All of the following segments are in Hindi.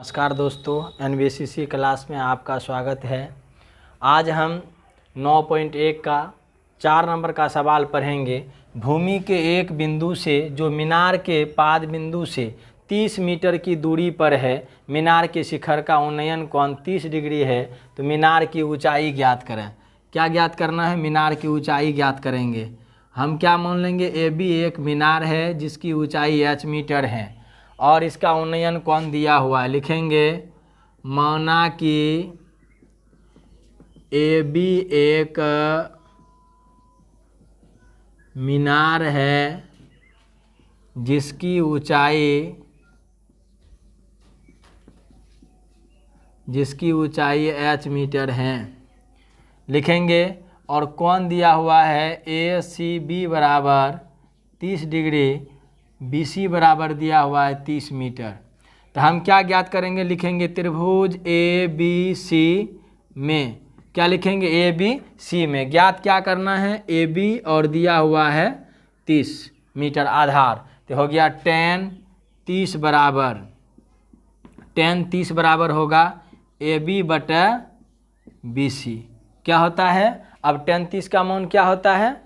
नमस्कार दोस्तों, एनवीसीसी क्लास में आपका स्वागत है। आज हम 9.1 का 4 नंबर का सवाल पढ़ेंगे। भूमि के एक बिंदु से जो मीनार के पाद बिंदु से 30 मीटर की दूरी पर है, मीनार के शिखर का उन्नयन कोण 30 डिग्री है, तो मीनार की ऊंचाई ज्ञात करें। क्या ज्ञात करना है? मीनार की ऊंचाई ज्ञात करेंगे। हम क्या मान लेंगे? ए बी एक मीनार है जिसकी ऊंचाई h मीटर है और इसका उन्नयन कोण दिया हुआ है। लिखेंगे माना कि ए बी एक मीनार है जिसकी ऊंचाई h मीटर है। लिखेंगे और कोण दिया हुआ है ए सी बी बराबर 30 डिग्री, बी सी बराबर दिया हुआ है 30 मीटर। तो हम क्या ज्ञात करेंगे? लिखेंगे त्रिभुज ए बी सी में, क्या लिखेंगे? ए बी सी में ज्ञात क्या करना है? ए बी और दिया हुआ है 30 मीटर आधार, तो हो गया tan 30 बराबर होगा ए बी बटा बी सी। क्या होता है? अब tan 30 का मान क्या होता है?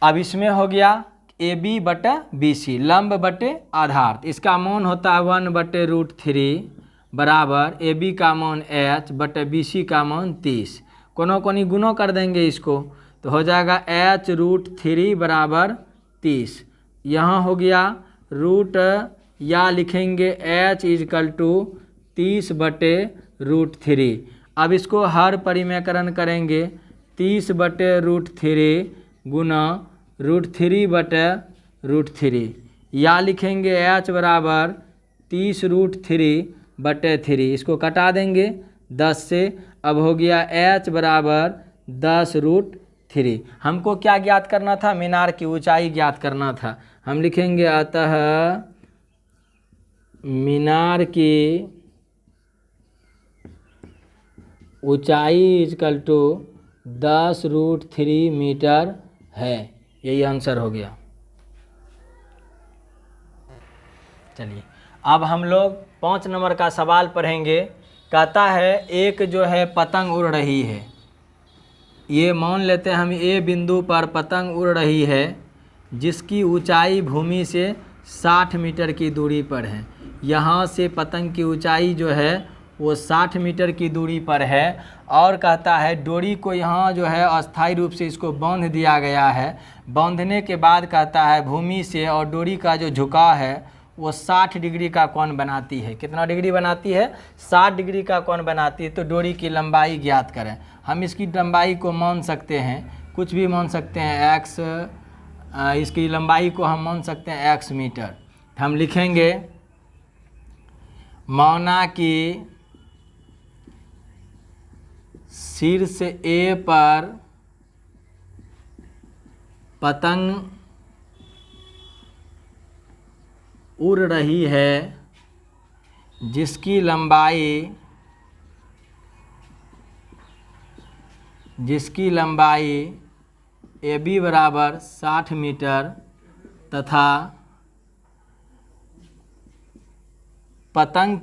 अब इसमें हो गया ए बी बटा बी सी, लंब बटे आधार, इसका मान होता है 1/√3 बराबर ए बी का मान h बटे बी सी का मान 30। कोनो कोनी गुणों कर देंगे इसको, तो हो जाएगा h√3 बराबर 30। यहाँ हो गया रूट, या लिखेंगे h = 30 बटे √3। अब इसको हर परिमेयकरण करेंगे, 30 बटे √3 गुना √3 बटे √3, या लिखेंगे h बराबर 30√3 बटे 3। इसको कटा देंगे 10 से, अब हो गया h बराबर 10√3। हमको क्या ज्ञात करना था? मीनार की ऊंचाई ज्ञात करना था। हम लिखेंगे अतः मीनार की ऊंचाई = 10√3 मीटर है। यही आंसर हो गया। चलिए अब हम लोग 5 नंबर का सवाल पढ़ेंगे। कहता है एक जो है पतंग उड़ रही है। ये मान लेते हैं हम ए बिंदु पर पतंग उड़ रही है जिसकी ऊंचाई भूमि से 60 मीटर की दूरी पर है। यहाँ से पतंग की ऊंचाई जो है वो 60 मीटर की दूरी पर है और कहता है डोरी को यहाँ जो है अस्थायी रूप से इसको बांध दिया गया है। बांधने के बाद कहता है भूमि से और डोरी का जो झुकाव है वो 60 डिग्री का कोण बनाती है। कितना डिग्री बनाती है? 60 डिग्री का कोण बनाती है। तो डोरी की लंबाई ज्ञात करें। हम इसकी लंबाई को मान सकते हैं, कुछ भी मान सकते हैं, x, इसकी लंबाई को हम मान सकते हैं x मीटर। हम लिखेंगे माना कि शीर्ष ए पर पतंग उड़ रही है जिसकी लंबाई ए बी बराबर 60 मीटर तथा पतंग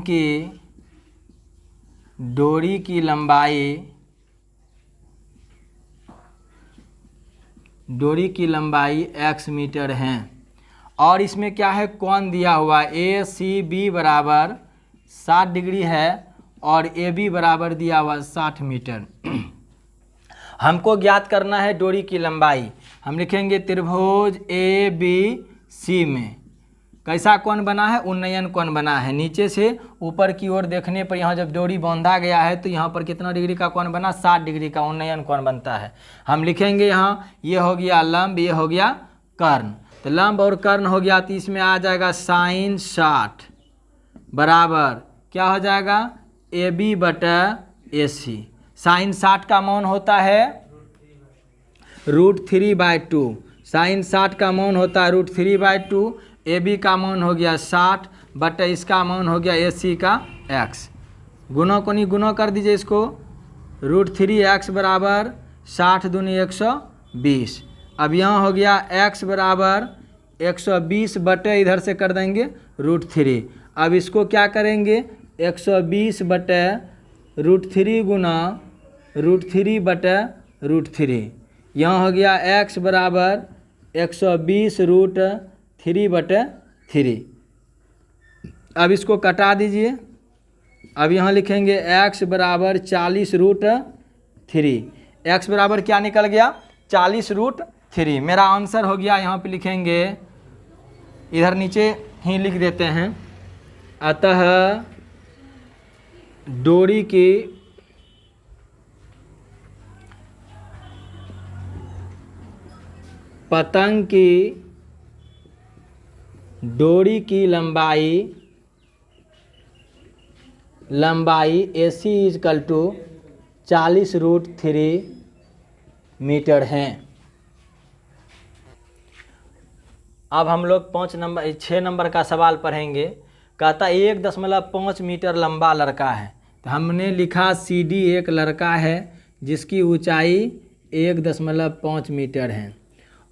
की डोरी की लंबाई x मीटर है। और इसमें क्या है? कोण दिया हुआ ए सी बी बराबर 60 डिग्री है और ए बी बराबर दिया हुआ 60 मीटर। हमको ज्ञात करना है डोरी की लंबाई। हम लिखेंगे त्रिभुज ए बी सी में कैसा कोण बना है? उन्नयन कोण बना है। नीचे से ऊपर की ओर देखने पर यहाँ जब डोरी बांधा गया है तो यहाँ पर कितना डिग्री का कोण बना? 60 डिग्री का उन्नयन कोण बनता है। हम लिखेंगे यहाँ, ये हो गया लंब, ये हो गया कर्ण। तो लंब और कर्ण हो गया तो इसमें आ जाएगा sin 60 बराबर क्या हो जाएगा? ए बी बटा ए सी। sin 60 का मान होता है √3/2। sin 60 का मान होता है √3/2। ए बी का मान हो गया 60 बटे इसका मान हो गया ए सी का x। गुणों को नहीं गुणों कर दीजिए इसको, √3x बराबर 60 दूनी 120। अब यहाँ हो गया x बराबर 120 बटे इधर से कर देंगे √3। अब इसको क्या करेंगे 120 बटे √3 गुना √3 बटे √3। यहाँ हो गया x बराबर 120 √3 बटे 3। अब इसको कटा दीजिए। अब यहाँ लिखेंगे x बराबर 40 √3। x बराबर क्या निकल गया 40 √3। मेरा आंसर हो गया, यहाँ पे लिखेंगे, इधर नीचे ही लिख देते हैं। अतः डोरी की पतंग की डोरी की लंबाई AC इजकल टू 40 √3 मीटर है। अब हम लोग 6 नंबर का सवाल पढ़ेंगे। कहता 1.5 मीटर लंबा लड़का है। तो हमने लिखा CD एक लड़का है जिसकी ऊंचाई 1.5 मीटर है,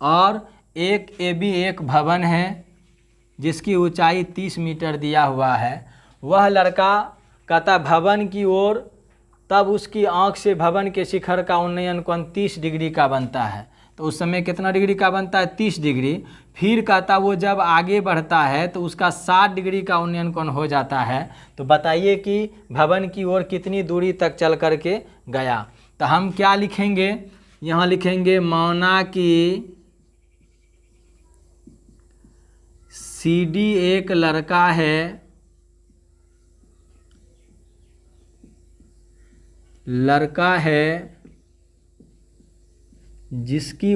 और एक AB एक भवन है जिसकी ऊंचाई 30 मीटर दिया हुआ है। वह लड़का कहता भवन की ओर, तब उसकी आँख से भवन के शिखर का उन्नयन कोण 30 डिग्री का बनता है। तो उस समय कितना डिग्री का बनता है 30 डिग्री। फिर कहता वो जब आगे बढ़ता है तो उसका 60 डिग्री का उन्नयन कोण हो जाता है। तो बताइए कि भवन की ओर कितनी दूरी तक चल करके गया। तो हम क्या लिखेंगे, यहाँ लिखेंगे मौना की CD एक लड़का है, जिसकी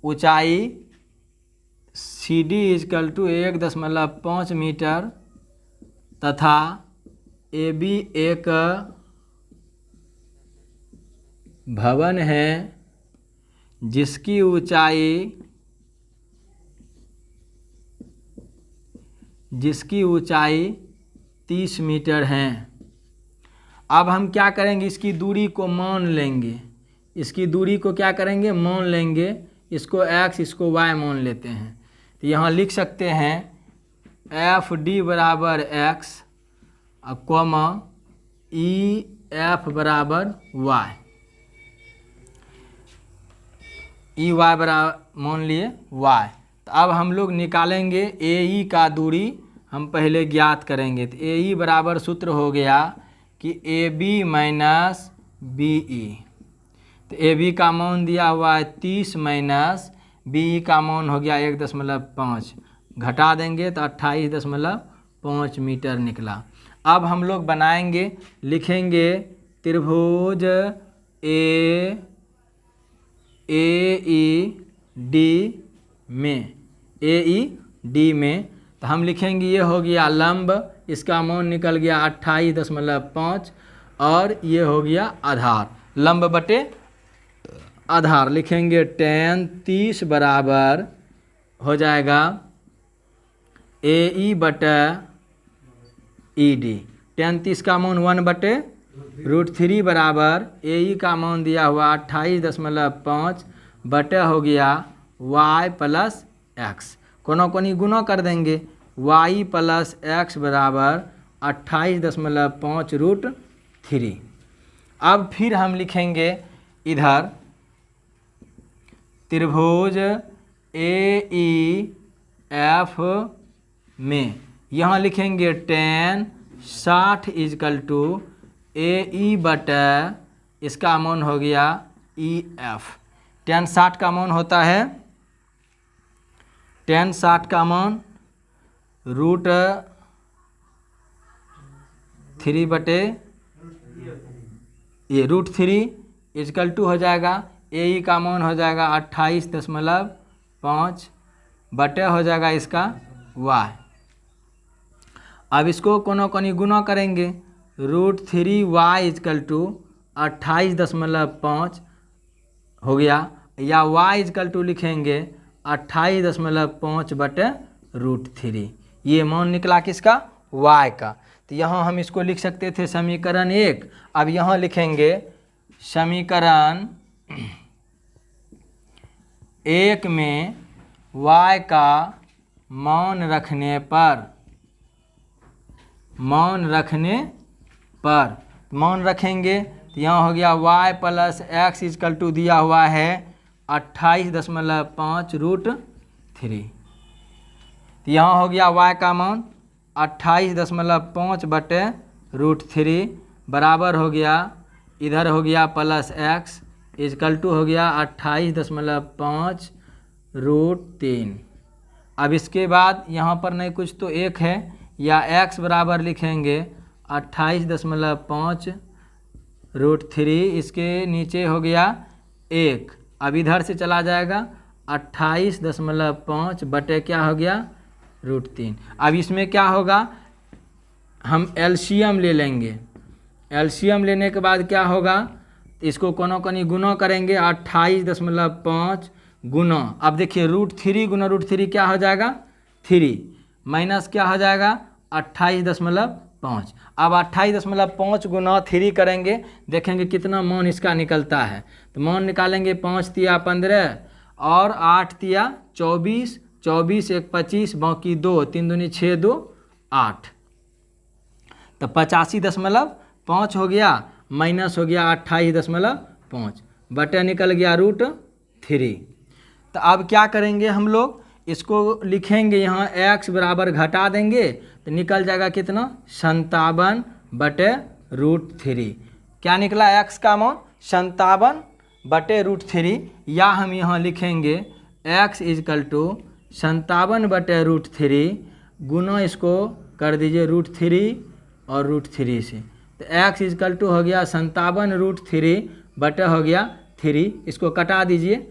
ऊंचाई CD इजकल टू 1.5 मीटर तथा AB एक भवन है जिसकी ऊंचाई 30 मीटर है। अब हम क्या करेंगे, इसकी दूरी को मान लेंगे। इसकी दूरी को क्या करेंगे, मान लेंगे। इसको x इसको y मान लेते हैं। तो यहाँ लिख सकते हैं FD बराबर x कॉमा EF बराबर y। EY बराबर मान लिए y। तो अब हम लोग निकालेंगे AE का दूरी हम पहले ज्ञात करेंगे। तो AE बराबर सूत्र हो गया कि AB माइनस BE। तो AB का मान दिया हुआ है 30 माइनस BE का मान हो गया 1.5, घटा देंगे तो 28.5 मीटर निकला। अब हम लोग बनाएंगे, लिखेंगे त्रिभुज AED में। तो हम लिखेंगे ये हो गया लंब, इसका मान निकल गया 28.5, और ये हो गया आधार। लंब बटे आधार लिखेंगे tan 30 बराबर हो जाएगा AE बटा ED। tan 30 का मान 1/√3 बराबर AE का मान दिया हुआ 28.5 बटे हो गया y प्लस x। कोनों कोनी गुना कर देंगे, y प्लस x बराबर 28.5√3। अब फिर हम लिखेंगे इधर त्रिभुज AEF में, यहाँ लिखेंगे tan 60 इजकल टू AE बटा इसका मान हो गया EF। tan 60 का मान होता है, tan 60 का मान √3 बटे ये √3 इजकल टू हो जाएगा AE का मान हो जाएगा 28.5 बटे हो जाएगा इसका y। अब इसको कोनो कोनी गुना करेंगे, √3y इजकल टू 28.5 हो गया, या y इजकल टू लिखेंगे 28.5 बटे √3। ये मान निकला किसका, y का। तो यहाँ हम इसको लिख सकते थे समीकरण 1। अब यहाँ लिखेंगे समीकरण 1 में y का मान रखने पर मान रखेंगे तो यहाँ हो गया y plus x is equal to दिया हुआ है 28.5√3। तो यहाँ हो गया y का मान 28.5/√3 बराबर हो गया, इधर हो गया प्लस एक्स इजकल टू हो गया 28.5√3। अब इसके बाद यहाँ पर नहीं कुछ तो 1 है, या x बराबर लिखेंगे 28.5√3, इसके नीचे हो गया 1। अब इधर से चला जाएगा 28.5 बटे क्या हो गया √3। अब इसमें क्या होगा, हम एलसीएम ले लेंगे। एलसीएम लेने के बाद क्या होगा, इसको कोनो कनी गुना करेंगे 28.5 गुना, अब देखिए √3 गुना √3 क्या हो जाएगा 3, माइनस क्या हो जाएगा 28.5। अब 28.5 गुना 3 करेंगे, देखेंगे कितना मान इसका निकलता है। तो मान निकालेंगे 5 तिया 15 और 8 तिया 24, 24 1 25, बाकी 2, 3 दूनी 6 2 8, तो 85.5 हो गया, माइनस हो गया 28.5 बटे निकल गया √3। तो अब क्या करेंगे हम लोग, इसको लिखेंगे यहाँ x बराबर घटा देंगे तो निकल जाएगा कितना 57/√3। क्या निकला x का मान 57/√3, या हम यहाँ लिखेंगे x इजकल टू 57/√3 गुना इसको कर दीजिए √3 और √3 से, तो x इजकल टू हो गया 57√3 बटे हो गया 3, इसको कटा दीजिए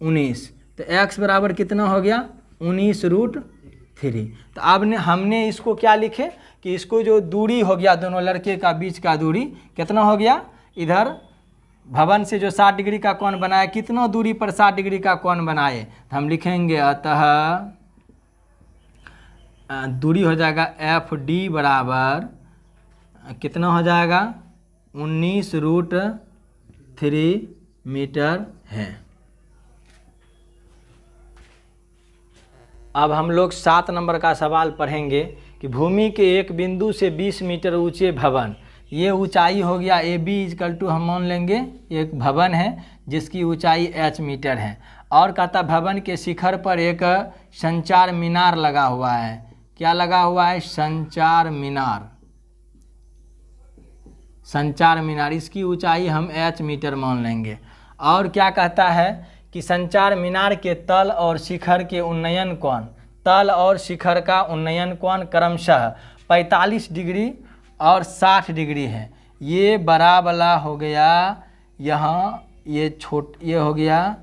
19, तो x बराबर कितना हो गया 19√3। तो अब हमने इसको क्या लिखे कि इसको जो दूरी हो गया दोनों लड़के का बीच का दूरी कितना हो गया, इधर भवन से जो 60 डिग्री का कोण बनाया, कितना दूरी पर 60 डिग्री का कोण बनाए, तो हम लिखेंगे अतः दूरी हो जाएगा FD बराबर कितना हो जाएगा 19√3 मीटर है। अब हम लोग 7 नंबर का सवाल पढ़ेंगे कि भूमि के एक बिंदु से 20 मीटर ऊंचे भवन, ये ऊंचाई हो गया AB इजकल टू हम मान लेंगे एक भवन है जिसकी ऊंचाई h मीटर है, और कहता भवन के शिखर पर एक संचार मीनार लगा हुआ है। क्या लगा हुआ है, संचार मीनार, इसकी ऊंचाई हम h मीटर मान लेंगे। और क्या कहता है कि संचार मीनार के तल और शिखर के उन्नयन कोण, तल और शिखर का उन्नयन कोण क्रमशः 45 डिग्री और 60 डिग्री है। ये बड़ा वाला हो गया यहाँ, ये हो गया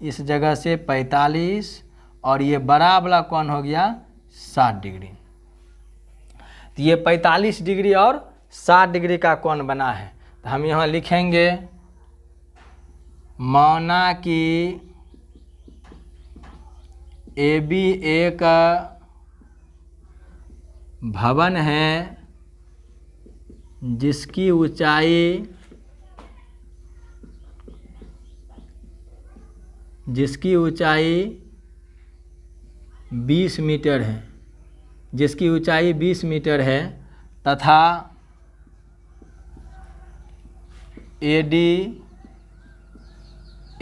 इस जगह से 45 और ये बड़ा वाला कोण हो गया 60 डिग्री। तो ये 45 डिग्री और 60 डिग्री का कोण बना है। तो हम यहाँ लिखेंगे माना कि AB एक भवन है जिसकी ऊंचाई 20 मीटर है, जिसकी ऊंचाई 20 मीटर है, तथा AD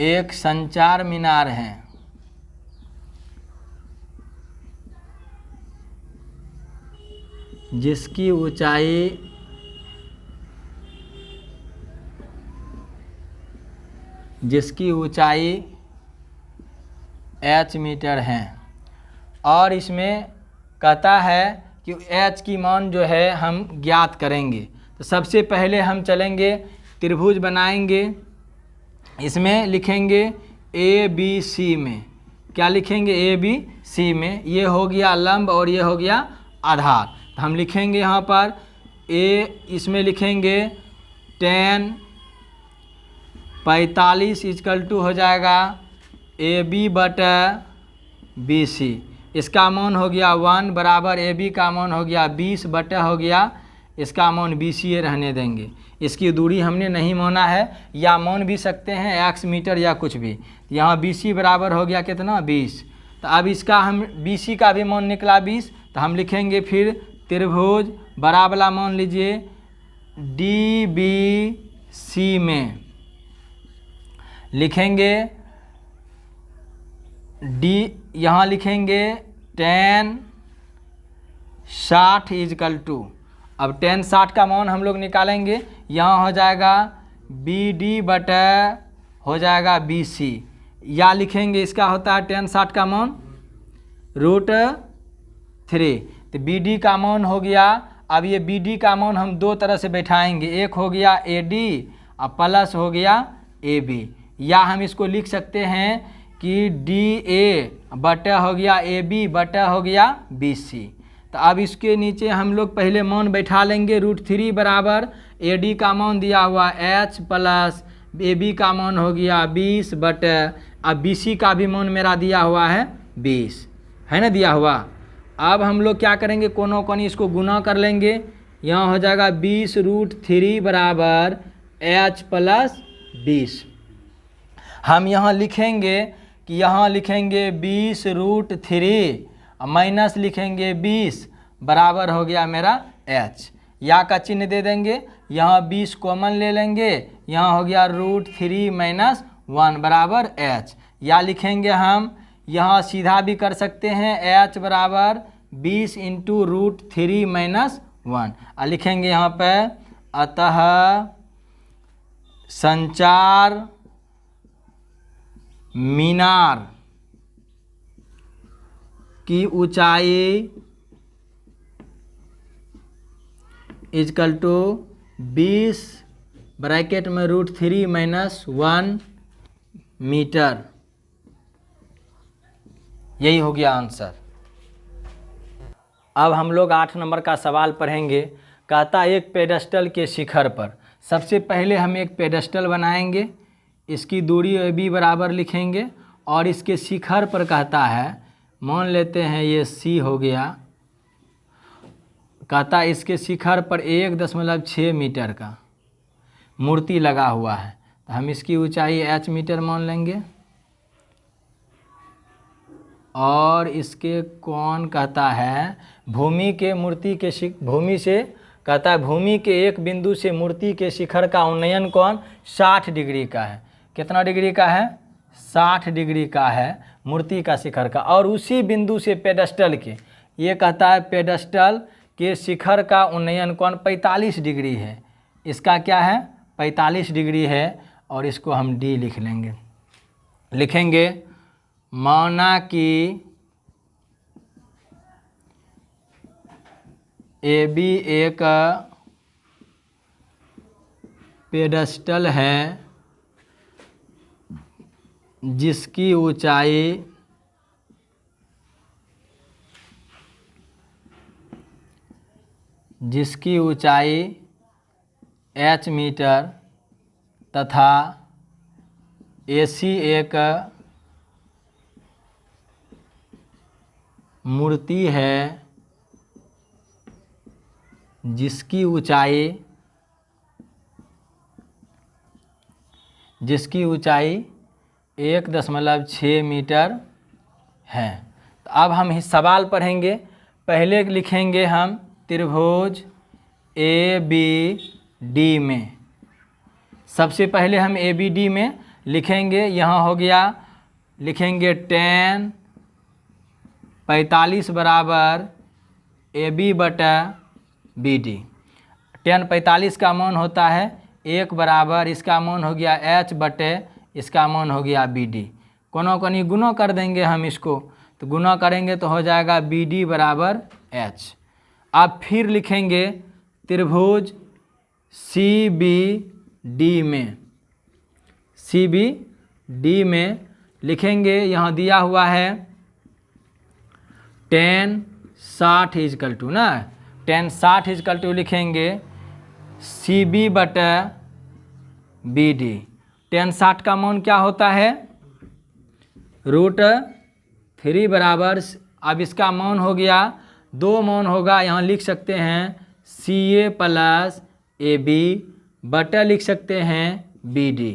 एक संचार मीनार है जिसकी ऊंचाई h मीटर है। और इसमें कहता है कि h की मान जो है हम ज्ञात करेंगे। तो सबसे पहले हम चलेंगे त्रिभुज बनाएंगे, इसमें लिखेंगे ABC में, क्या लिखेंगे ABC में, ये हो गया लंब और ये हो गया आधार। तो हम लिखेंगे यहाँ पर इसमें लिखेंगे tan 45 इजकल टू हो जाएगा AB बटा BC, इसका मान हो गया 1 बराबर AB का मान हो गया 20 बटा हो गया इसका मान BC रहने देंगे। इसकी दूरी हमने नहीं माना है, या मान भी सकते हैं x मीटर या कुछ भी। यहाँ BC बराबर हो गया कितना 20। तो अब इसका हम BC का भी मान निकला 20, तो हम लिखेंगे फिर त्रिभुज बड़ा वाला मान लीजिए DBC में लिखेंगे यहाँ लिखेंगे tan 60 इजकल टू, अब tan 60 का मान हम लोग निकालेंगे, यहाँ हो जाएगा BD बटा हो जाएगा BC, या लिखेंगे इसका होता है tan 60 का मान √3। तो BD का मान हो गया, अब ये BD का मान हम दो तरह से बैठाएंगे, एक हो गया AD और प्लस हो गया AB, या हम इसको लिख सकते हैं कि DA बटा हो गया AB बटा हो गया BC। तो अब इसके नीचे हम लोग पहले मान बैठा लेंगे, √3 बराबर AD का मान दिया हुआ H प्लस AB का मान हो गया 20 बटा, अब BC का भी मान मेरा दिया हुआ है 20, है ना दिया हुआ। अब हम लोग क्या करेंगे, कोनों कोनी इसको गुना कर लेंगे, यहाँ हो जाएगा 20 √3 बराबर H प्लस 20। हम यहाँ लिखेंगे कि यहाँ लिखेंगे 20 √3 माइनस लिखेंगे 20 बराबर हो गया मेरा H, या का चिन्ह दे देंगे, यहाँ 20 कॉमन ले लेंगे, यहाँ हो गया √3 माइनस 1 बराबर H, या लिखेंगे हम यहाँ सीधा भी कर सकते हैं H बराबर 20 इंटू √3 माइनस 1, और लिखेंगे यहाँ पे अतः संचार मीनार की ऊंचाई इजकल टू 20 ब्रैकेट में √3 माइनस 1 मीटर। यही हो गया आंसर। अब हम लोग 8 नंबर का सवाल पढ़ेंगे। कहता एक पेडेस्टल के शिखर पर, सबसे पहले हम एक पेडेस्टल बनाएंगे, इसकी दूरी AB बराबर लिखेंगे, और इसके शिखर पर कहता है, मान लेते हैं ये C हो गया, कहता है इसके शिखर पर 1.6 मीटर का मूर्ति लगा हुआ है, तो हम इसकी ऊंचाई H मीटर मान लेंगे, और इसके कोण कहता है भूमि के मूर्ति के भूमि से, कहता है भूमि के एक बिंदु से मूर्ति के शिखर का उन्नयन कोण 60 डिग्री का है। कितना डिग्री का है? 60 डिग्री का है मूर्ति का शिखर का, और उसी बिंदु से पेडेस्टल के, ये कहता है पेडेस्टल के शिखर का उन्नयन कोण 45 डिग्री है। इसका क्या है? 45 डिग्री है, और इसको हम D लिख लेंगे। लिखेंगे माना कि AB एक पेडेस्टल है जिसकी ऊंचाई H मीटर तथा AC एक मूर्ति है जिसकी ऊंचाई 1.6 मीटर है। तो अब हम सवाल पढ़ेंगे। पहले लिखेंगे हम त्रिभुज ABD में, सबसे पहले हम ABD में लिखेंगे। यहाँ हो गया, लिखेंगे tan 45 बराबर AB बटा BD। tan 45 का मान होता है 1 बराबर, इसका मान हो गया H बटे, इसका मान हो गया BD। कोनों कोनी गुना कर देंगे हम इसको, तो गुना करेंगे तो हो जाएगा BD बराबर H। अब फिर लिखेंगे त्रिभुज CBD में लिखेंगे, यहाँ दिया हुआ है tan 60 इजकल टू ना, tan 60 इजकल टू लिखेंगे CB बटा BD। tan 60 का मान क्या होता है? √3 बराबर, अब इसका मान हो गया, 2 मान होगा, यहाँ लिख सकते हैं CA प्लस AB बटे लिख सकते हैं BD।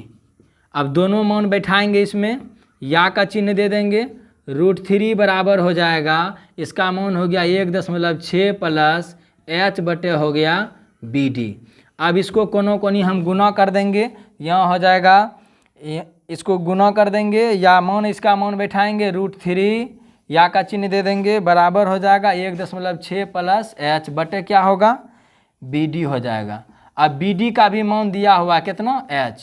अब दोनों मान बैठाएंगे इसमें, या का चिन्ह दे देंगे, √3 बराबर हो जाएगा, इसका मान हो गया 1.6 प्लस h बटे हो गया BD। अब इसको कोनों कोनी हम गुना कर देंगे, यहाँ हो जाएगा, इसको गुना कर देंगे, या मान इसका मान बैठाएंगे √3, या का चिन्ह दे देंगे, बराबर हो जाएगा 1.6 प्लस h बटे क्या होगा BD हो जाएगा। अब BD का भी मान दिया हुआ कितना h,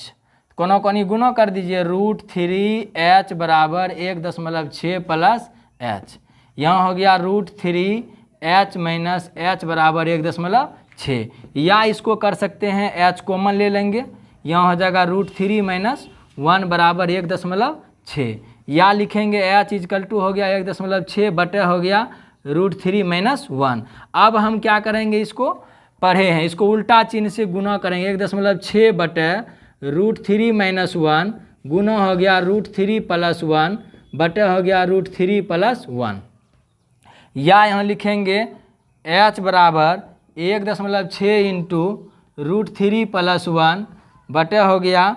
कोनों कोनी गुना कर दीजिए, √3h बराबर 1.6 प्लस h, यहाँ हो गया √3h माइनस h बराबर 1.6, या इसको कर सकते हैं h कॉमन ले लेंगे, यहाँ हो जाएगा √3 माइनस 1 बराबर 1.6, या लिखेंगे h इजकल टू हो गया 1.6 बटे हो गया √3 माइनस 1। अब हम क्या करेंगे, इसको पढ़े हैं, इसको उल्टा चिन्ह से गुना करेंगे, 1.6 बटे √3 माइनस 1 गुना हो गया √3 प्लस 1 बटे हो गया √3 प्लस 1, या यहाँ लिखेंगे h बराबर 1.6 इंटू √3 प्लस 1 बटे हो गया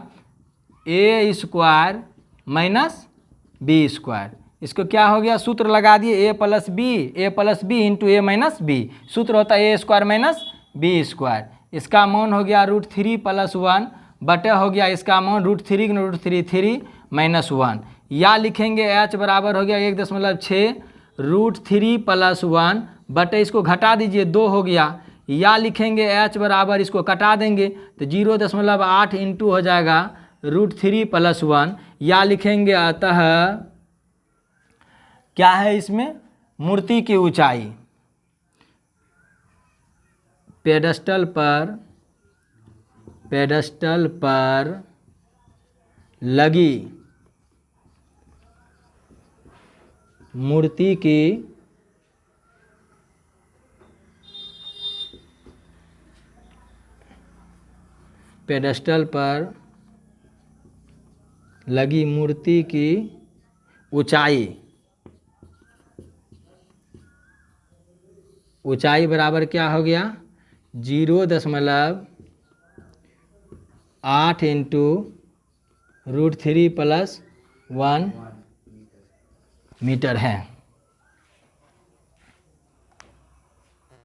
a square minus b square. इसको क्या हो गया, सूत्र लगा दिए, a plus b into a minus b, सूत्र होता है a square minus b square. इसका मान हो गया √3 प्लस 1 बटे हो गया इसका मान √3 3 माइनस 1, या लिखेंगे h बराबर हो गया 1.6 √3 प्लस 1 बटे, इसको घटा दीजिए 2 हो गया, या लिखेंगे h बराबर, इसको कटा देंगे तो 0.8 इंटू हो जाएगा √3 प्लस 1, या लिखेंगे अतः क्या है इसमें, मूर्ति की ऊंचाई पेडस्टल पर लगी मूर्ति की पेडस्टल पर लगी मूर्ति की ऊंचाई बराबर क्या हो गया 0.8 इंटू √3 प्लस 1 मीटर है।